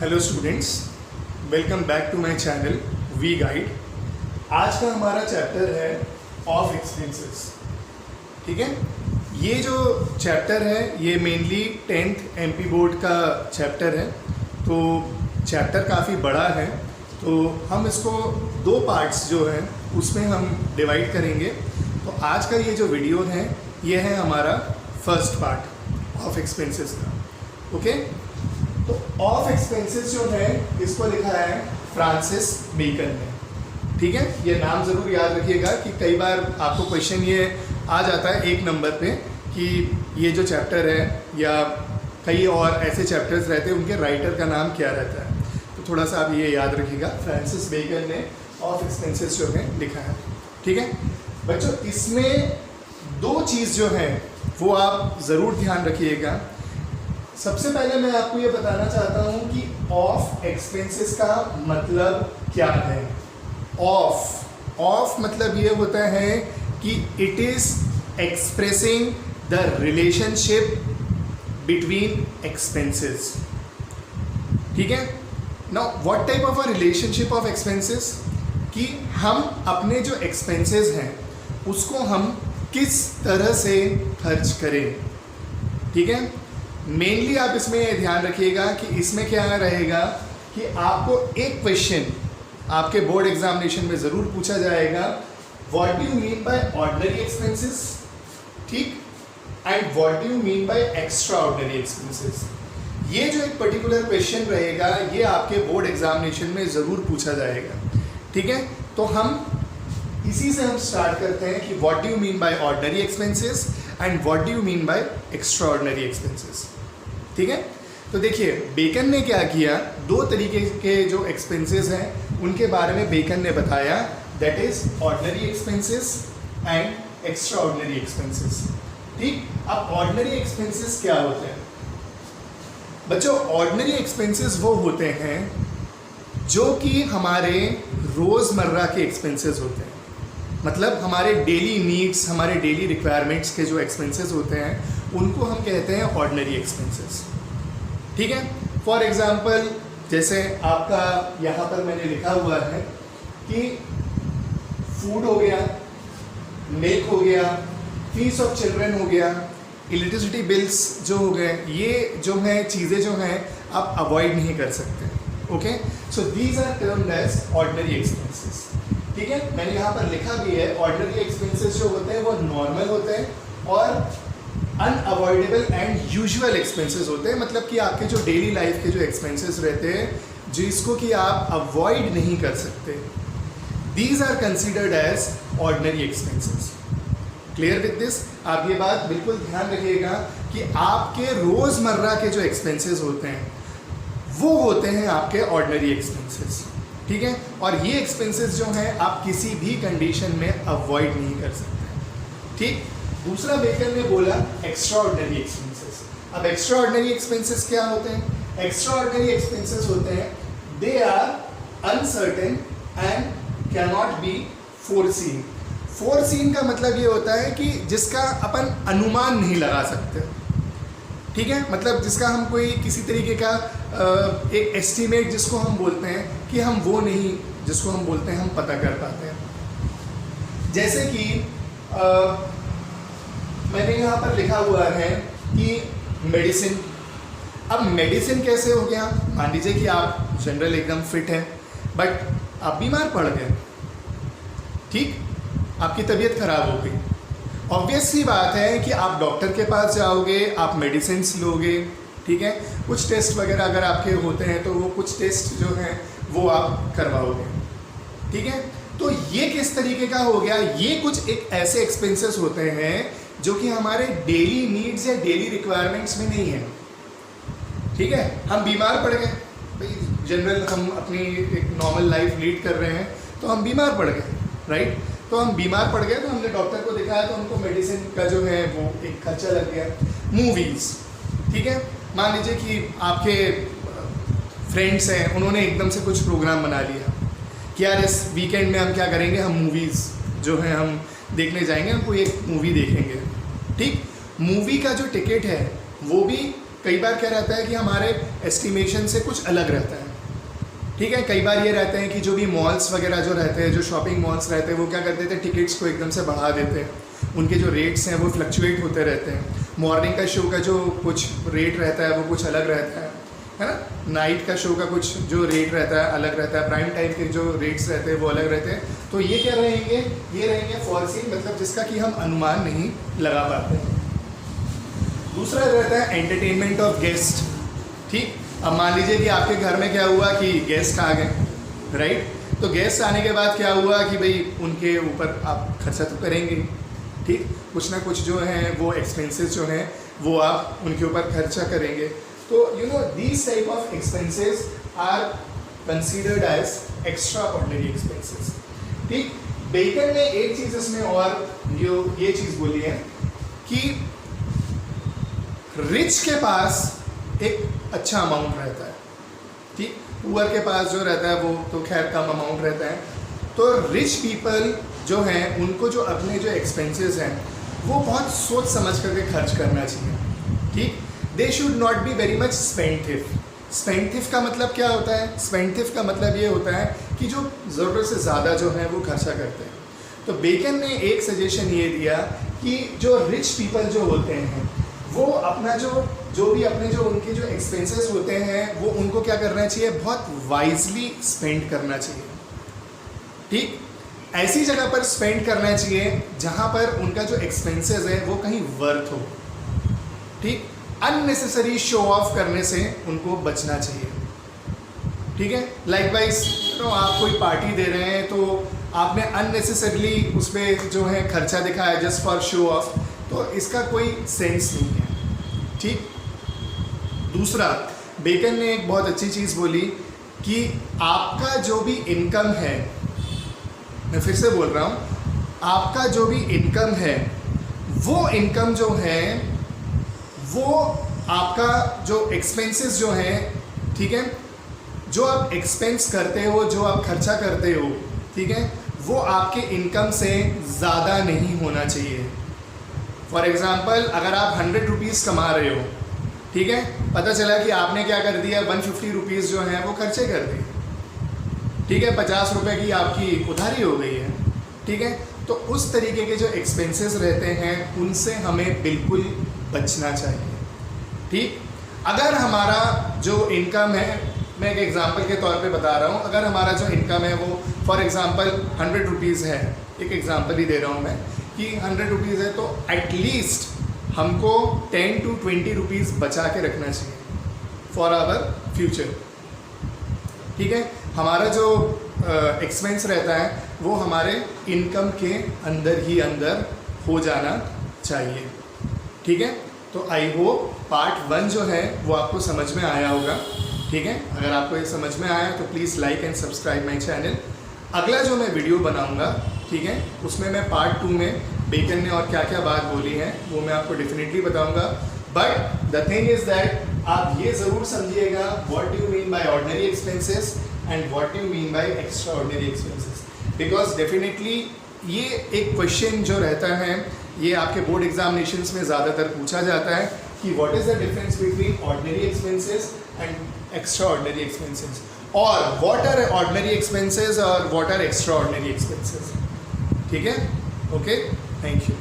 Hello students, welcome back to my channel we guide. आज का हमारा चैप्टर है ऑफ एक्सपेंसेस। ठीक है, ये जो चैप्टर है ये मेनली 10th एमपी बोर्ड का चैप्टर है। तो चैप्टर काफ़ी बड़ा है, तो हम इसको दो पार्ट्स जो हैं उसमें हम डिवाइड करेंगे। तो आज का ये जो वीडियो है ये है हमारा फर्स्ट पार्ट ऑफ एक्सपेंसेस का। ओके, तो ऑफ एक्सपेंसेस जो है इसको लिखा है फ्रांसिस बेकन ने। ठीक है, ये नाम ज़रूर याद रखिएगा कि कई बार आपको क्वेश्चन ये आ जाता है एक नंबर पे कि ये जो चैप्टर है या कई और ऐसे चैप्टर्स रहते हैं उनके राइटर का नाम क्या रहता है। तो थोड़ा सा आप ये याद रखिएगा, फ्रांसिस बेकन ने ऑफ एक्सपेंसेस जो है लिखा है। ठीक है बच्चों, इसमें दो चीज़ जो है वो आप ज़रूर ध्यान रखिएगा। सबसे पहले मैं आपको ये बताना चाहता हूँ कि ऑफ एक्सपेंसेस का मतलब क्या है। ऑफ मतलब ये होता है कि it is expressing the relationship between expenses. ठीक है, now what type of a relationship of expenses, कि हम अपने जो एक्सपेंसेस हैं उसको हम किस तरह से खर्च करें। ठीक है, मेनली आप इसमें ये ध्यान रखिएगा कि इसमें क्या रहेगा कि आपको एक क्वेश्चन आपके बोर्ड एग्जामिनेशन में ज़रूर पूछा जाएगा, what do you mean by ordinary expenses, ठीक, and what do you mean by extraordinary expenses. ये जो एक पर्टिकुलर क्वेश्चन रहेगा ये आपके बोर्ड एग्जामिनेशन में ज़रूर पूछा जाएगा। ठीक है, तो हम इसी से हम स्टार्ट करते हैं कि what do you mean by ordinary expenses and what do you mean by extraordinary expenses. ठीक है, तो देखिए बेकन ने क्या किया, दो तरीके के जो एक्सपेंसेस हैं उनके बारे में बेकन ने बताया, that is ordinary expenses and extraordinary expenses. ठीक, अब ऑर्डिनरी एक्सपेंसेस क्या होते हैं बच्चों? ऑर्डिनरी एक्सपेंसेस वो होते हैं जो कि हमारे रोज़मर्रा के एक्सपेंसेस होते हैं, मतलब हमारे डेली नीड्स, हमारे डेली रिक्वायरमेंट्स के जो एक्सपेंसेस होते हैं उनको हम कहते हैं ऑर्डिनरी एक्सपेंसेस। ठीक है, फॉर एग्जांपल जैसे आपका यहाँ पर मैंने लिखा हुआ है कि फूड हो गया, मिल्क हो गया, फीस ऑफ चिल्ड्रन हो गया, इलेक्ट्रिसिटी बिल्स जो हो गए, ये जो हैं चीज़ें जो हैं आप अवॉइड नहीं कर सकते। Okay, so these are termed as ordinary expenses. ठीक है, मैंने यहाँ पर लिखा भी है, ऑर्डिनरी एक्सपेंसेस जो होते हैं वो नॉर्मल होते हैं और अनअवॉइडेबल एंड यूजुअल एक्सपेंसेस होते हैं, मतलब कि आपके जो डेली लाइफ के जो एक्सपेंसेस रहते हैं जिसको कि आप अवॉइड नहीं कर सकते, these are considered as ordinary expenses. Clear with this? आप ये बात बिल्कुल ध्यान रखिएगा कि आपके रोज़मर्रा के जो एक्सपेंसेस होते हैं वो होते हैं आपके ऑर्डिनरी एक्सपेंसेस। ठीक है, और ये एक्सपेंसेस जो हैं आप किसी भी कंडीशन में अवॉइड नहीं कर सकते। ठीक, दूसरा बेकन ने बोला एक्स्ट्रा ऑर्डिनरी एक्सपेंसेस। अब एक्स्ट्रा ऑर्डिनरी एक्सपेंसेस क्या होते हैं? एक्स्ट्रा ऑर्डिनरी एक्सपेंसेस होते हैं they are uncertain and can not be foreseen. Foreseen का मतलब ये होता है कि जिसका अपन अनुमान नहीं लगा सकते। ठीक है, मतलब जिसका हम कोई किसी तरीके का एक एस्टीमेट जिसको हम बोलते हैं कि हम वो नहीं, जिसको हम बोलते हैं हम पता कर पाते हैं। जैसे कि मैंने यहाँ पर लिखा हुआ है कि मेडिसिन। अब मेडिसिन कैसे हो गया? मान लीजिए कि आप जनरल एकदम फिट हैं बट आप बीमार पड़ गए, ठीक, आपकी तबीयत खराब हो गई। ऑब्वियस सी बात है कि आप डॉक्टर के पास जाओगे, आप मेडिसिन लोगे। ठीक है, कुछ टेस्ट वगैरह अगर आपके होते हैं तो वो कुछ टेस्ट जो हैं वो आप करवाओगे। ठीक है, तो ये किस तरीके का हो गया? ये कुछ एक ऐसे एक्सपेंसेस होते हैं जो कि हमारे डेली नीड्स या डेली रिक्वायरमेंट्स में नहीं है। ठीक है, हम बीमार पड़ गए, भाई जनरल हम अपनी एक नॉर्मल लाइफ लीड कर रहे हैं तो हम बीमार पड़ गए, राइट? तो हम बीमार पड़ गए तो हमने डॉक्टर को दिखाया तो उनको मेडिसिन का जो है वो एक खर्चा लग गया। मूवीज़, ठीक है, मान लीजिए कि आपके फ्रेंड्स हैं, उन्होंने एकदम से कुछ प्रोग्राम बना लिया कि यार इस वीकेंड में हम क्या करेंगे, हम मूवीज़ जो है हम देखने जाएंगे, हम कोई एक मूवी देखेंगे। ठीक, मूवी का जो टिकट है वो भी कई बार क्या रहता है कि हमारे एस्टिमेशन से कुछ अलग रहता है, ठीक है। कई बार ये रहते हैं कि जो भी मॉल्स वगैरह जो रहते हैं, जो शॉपिंग मॉल्स रहते हैं, वो क्या करते थे, टिकट्स को एकदम से बढ़ा देते हैं, उनके जो रेट्स हैं वो फ्लक्चुएट होते रहते हैं। मॉर्निंग का शो का जो कुछ रेट रहता है वो कुछ अलग रहता है ना, नाइट का शो का कुछ जो रेट रहता है अलग रहता है, प्राइम टाइम के जो रेट्स रहते हैं वो अलग रहते हैं। तो ये क्या रहेंगे, ये रहेंगे फॉरसीन, मतलब जिसका कि हम अनुमान नहीं लगा पाते हैं। दूसरा रहता है एंटरटेनमेंट ऑफ गेस्ट, ठीक। अब मान लीजिए कि आपके घर में क्या हुआ कि गेस्ट आ गए, राइट। तो गेस्ट आने के बाद क्या हुआ कि भाई उनके ऊपर आप खर्चा तो करेंगे, ठीक। कुछ ना कुछ जो है वो एक्सपेंसेस जो हैं वो आप उनके ऊपर खर्चा करेंगे। तो you know these type of expenses are considered as extraordinary expenses, ठीक। बेकर ने एक चीज़ इसमें और ये चीज़ बोली है कि रिच के पास एक अच्छा अमाउंट रहता है, ठीक। पुअर के पास जो रहता है वो तो खैर कम अमाउंट रहता है। तो रिच पीपल जो हैं उनको जो अपने जो एक्सपेंसेस हैं वो बहुत सोच समझ करके खर्च करना चाहिए, ठीक। They should not be very much स्पेंडिव। स्पेंडिव का मतलब क्या होता है, स्पेंडिव का मतलब ये होता है कि जो ज़रूरत से ज़्यादा जो है वो खर्चा करते हैं। तो बेकन ने एक सजेशन ये दिया कि जो रिच पीपल जो होते हैं वो अपना जो भी अपने जो उनके जो एक्सपेंसेस होते हैं वो उनको क्या करना चाहिए, बहुत वाइजली स्पेंड करना चाहिए, ठीक। ऐसी जगह पर स्पेंड करना चाहिए जहाँ पर उनका जो एक्सपेंसेस है वो कहीं वर्थ हो, ठीक। अननेसेसरी शो ऑफ करने से उनको बचना चाहिए, ठीक है। लाइकवाइज तो आप कोई पार्टी दे रहे हैं तो आपने अननेसेसरली उस पर जो है खर्चा दिखाया जस्ट फॉर शो ऑफ, तो इसका कोई सेंस नहीं है, ठीक। दूसरा, बेकन ने एक बहुत अच्छी चीज़ बोली कि आपका जो भी इनकम है, मैं फिर से बोल रहा हूँ, आपका जो भी इनकम है वो इनकम जो है वो आपका जो एक्सपेंसेस जो हैं, ठीक है, जो आप एक्सपेंस करते हो, जो आप खर्चा करते हो, ठीक है, वो आपके इनकम से ज़्यादा नहीं होना चाहिए। फॉर एग्ज़ाम्पल अगर आप 100 रुपीज़ कमा रहे हो, ठीक है, पता चला कि आपने क्या कर दिया, 150 रुपीज़ जो हैं वो खर्चे कर दिए, ठीक है, 50 रुपये की आपकी उधारी हो गई है, ठीक है। तो उस तरीके के जो एक्सपेंसेस रहते हैं उनसे हमें बिल्कुल बचना चाहिए, ठीक। अगर हमारा जो इनकम है, मैं एक एग्जांपल के तौर पे बता रहा हूँ, अगर हमारा जो इनकम है वो फॉर एग्जांपल 100 रुपीज़ है, एक एग्जांपल ही दे रहा हूँ मैं कि 100 रुपीज़ है, तो एटलीस्ट हमको 10 to 20 रुपीज़ बचा के रखना चाहिए फॉर आवर फ्यूचर, ठीक है। हमारा जो एक्सपेंस रहता है वो हमारे इनकम के अंदर ही अंदर हो जाना चाहिए, ठीक है। तो आई होप पार्ट 1 जो है वो आपको समझ में आया होगा, ठीक है। अगर आपको ये समझ में आया तो please like and subscribe my channel. अगला जो मैं वीडियो बनाऊंगा, ठीक है, उसमें मैं पार्ट 2 में बेकन ने और क्या क्या बात बोली है वो मैं आपको डेफिनेटली बताऊंगा। But the thing is that आप ये ज़रूर समझिएगा what do you mean by ordinary expenses and what do you mean by extraordinary expenses, because definitely ये एक क्वेश्चन जो रहता है ये आपके बोर्ड एग्जामिनेशंस में ज़्यादातर पूछा जाता है कि what is the difference between ordinary expenses and extraordinary expenses, और व्हाट आर ऑर्डिनरी एक्सपेंसेस और what are extraordinary expenses, ठीक है। Okay, thank you.